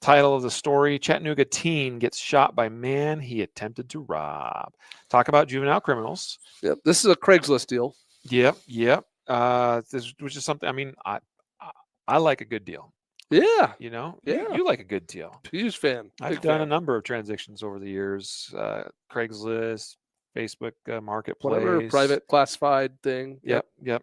Title of the story: Chattanooga teen gets shot by man he attempted to rob. Talk about juvenile criminals. Yep. This is a Craigslist deal. Yep, yep. This which is something. I mean, I I like a good deal. Yeah. You know, Yeah. you like a good deal. Huge fan. I've Big done a fan. number of transactions over the years. Craigslist, Facebook Whatever Marketplace. private classified thing. Yep. Yep,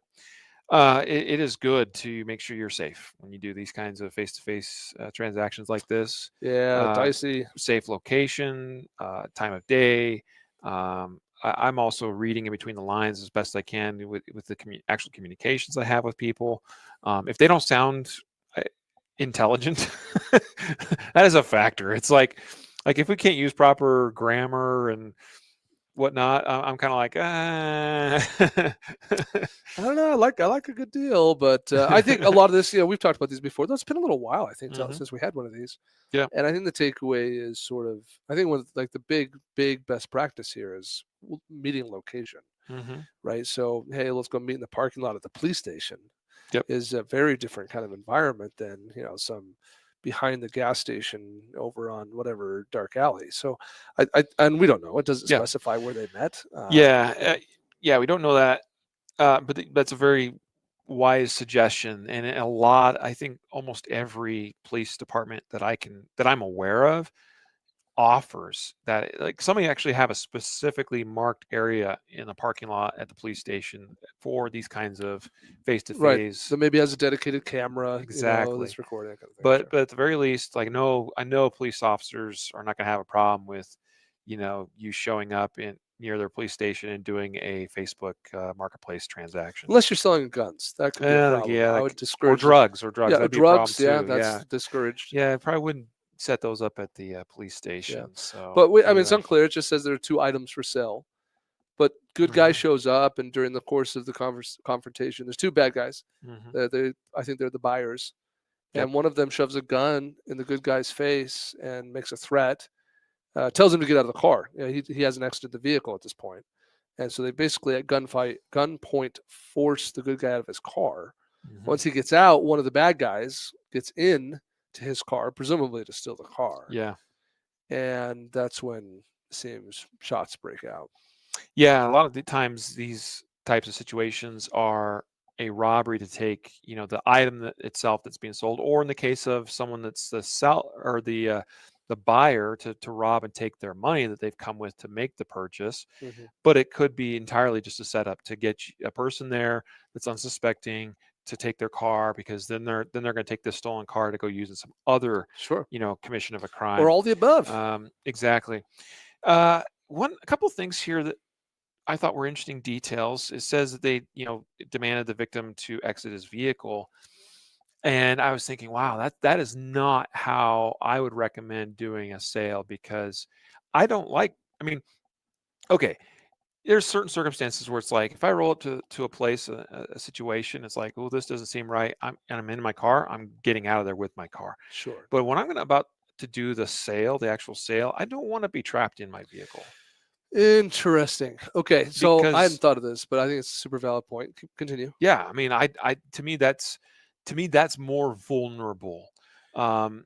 yep. It is good to make sure you're safe when you do these kinds of face-to-face transactions like this. Yeah. Uh, Dicey. Safe location, time of day. I'm also reading in between the lines as best I can with the actual communications I have with people. If they don't sound uh, intelligent, that is a factor. It's like if we can't use proper grammar and whatnot, I'm kind of like, I don't know. I like a good deal, but I think a lot of this, we've talked about these before. Though it's been a little while, I think, hmm since we had one of these. yeah, And I think the takeaway is sort of, I think one like the big best practice here is meeting location, hmm right? So hey, let's go meet in the parking lot at the police station. yep, Is a very different kind of environment than some behind the gas station over on whatever dark alley. So I and we don't know. It doesn't yeah, specify where they met. yeah, yeah. We don't know that, but that's a very wise suggestion, and a lot. I think almost every police department that I'm aware of offers that. Like somebody actually have a specifically marked area in the parking lot at the police station for these kinds of face to Right. face. That maybe has a dedicated camera, Exactly. that's recording that kind of thing. But Sure. at the very least, like I know police officers are not going to have a problem with, you showing up in near their police station and doing a Facebook marketplace transaction. Unless you're selling guns, that could be a problem. Yeah, I like, would discourage it. or drugs. Yeah, That'd be a problem drugs. Yeah, too. Yeah, that's discouraged. yeah. I probably wouldn't set those up at the police Yeah, station. So but I mean, it's anyway, unclear. It just says there are two items for sale. But good guy hmm shows up, and during the course of the confrontation, there's two bad guys. hmm I think they're the buyers, yep, and one of them shoves a gun in the good guy's face and makes a threat. Tells him to get out of the car. He hasn't exited the vehicle at this point, and so they basically at gunpoint force the good guy out of his car. hmm Once he gets out, one of the bad guys gets in to his car, presumably to steal the car, yeah, and that's when it seems shots break out. yeah. A lot of the times, these types of situations are a robbery to take, the item itself that's being sold, or in the case of someone that's the sell or the buyer to rob and take their money that they've come with to make the purchase. Mm-hmm. But it could be entirely just a setup to get a person there that's unsuspecting to take their car, because then they're going to take this stolen car to go use in some other, Sure. commission of a Or crime. all the above. Exactly. A couple things here that I thought were interesting details. It says that they, demanded the victim to exit his vehicle. And I was thinking, wow, that is not how I would recommend doing a sale, because I don't like, I mean, okay, there's certain circumstances where it's like if I roll up to a place, a situation, it's like, oh, this doesn't seem right. I'm in my car. I'm getting out of there with my car. Sure. But when I'm about to do the sale, the actual sale, I don't want to be trapped in my vehicle, Interesting. Okay, so I hadn't because thought of this, but I think it's a super valid point. Continue. yeah, I mean, I to me that's more vulnerable. Um,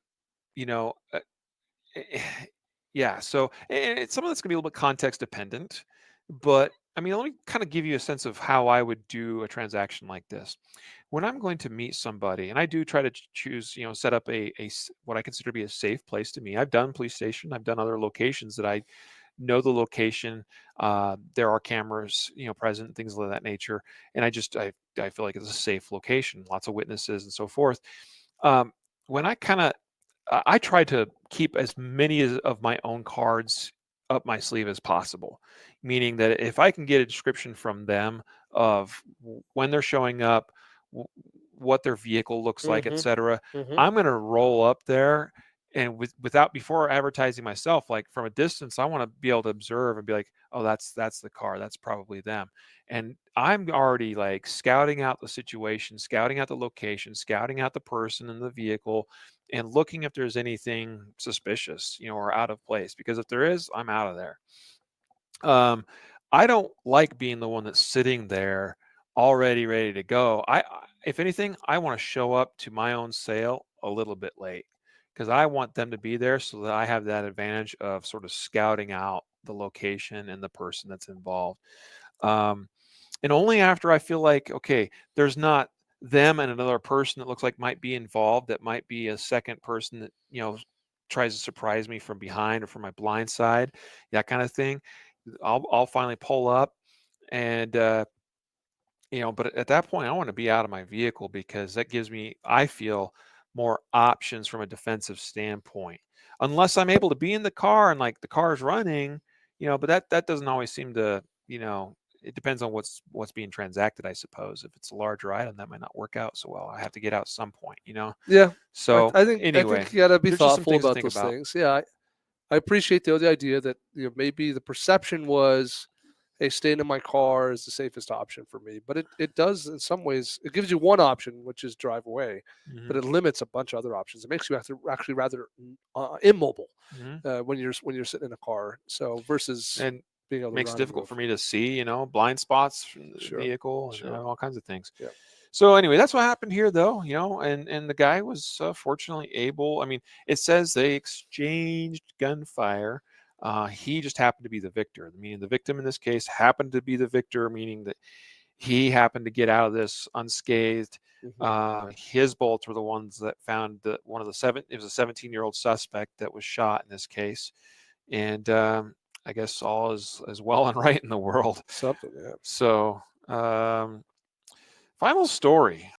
you know, uh, yeah. So and some of that's gonna be a little bit context dependent, but I mean, let me kind of give you a sense of how I would do a transaction like this. When I'm going to meet somebody, and I do try to choose, set up what I consider to be a safe place to meet. I've done police station, I've done other locations that I know the location. There are cameras, present, things of that nature, and I feel like it's a safe location, lots of witnesses and so forth. Um, when I try to keep as many of my own cards up my sleeve as possible, meaning that if I can get a description from them of when they're showing up, w- what their vehicle looks like, Mm-hmm. etc., Mm-hmm. I'm going to roll up there and without before advertising myself, like from a distance, I want to be able to observe and be like, oh, that's the car, that's probably them. And I'm already like scouting out the situation, scouting out the location, scouting out the person in the vehicle, and looking if there's anything suspicious, or out of place. Because if there is, I'm out of there. Um, I don't like being the one that's sitting there already ready to go. If anything, I want to show up to my own sale a little bit late, because I want them to be there so that I have that advantage of sort of scouting out the location and the person that's involved. Um, and only after I feel like, okay, there's not them and another person that looks like might be involved, that might be a second person that, tries to surprise me from behind or from my blind side, that kind of thing. I'll finally pull up and but at that point I want to be out of my vehicle because that gives me, I feel, more options from a defensive standpoint. Unless I'm able to be in the car and like the car's running, but that doesn't always seem to, it depends on what's being transacted, I suppose. If it's a larger item, that might not work out so well. I have to get out at some point. Yeah, So I anyway, think you gotta be there's just some thoughtful things to about think those about. things. Yeah, I appreciate the idea that maybe the perception was, hey, staying in my car is the safest option for me. But it does in some ways, it gives you one option, which is drive away, but Hmm. it limits a bunch of other options. It makes you have to actually rather immobile Hmm. when you're sitting in a car. So versus And being able to makes it run and difficult move. for me to see, blind spots from the Sure, vehicle and sure, all kinds of things. yeah, So anyway, that's what happened here, though, and the guy was fortunately able. I mean, it says they exchanged gunfire. He just happened to be the victor, meaning the victim in this case happened to be the victor, meaning that he happened to get out of this unscathed. hmm His bullets were the ones that found one of the seven. It was a 17-year-old suspect that was shot in this case, and I guess all is well and right in the world. something. Yeah. So, final story.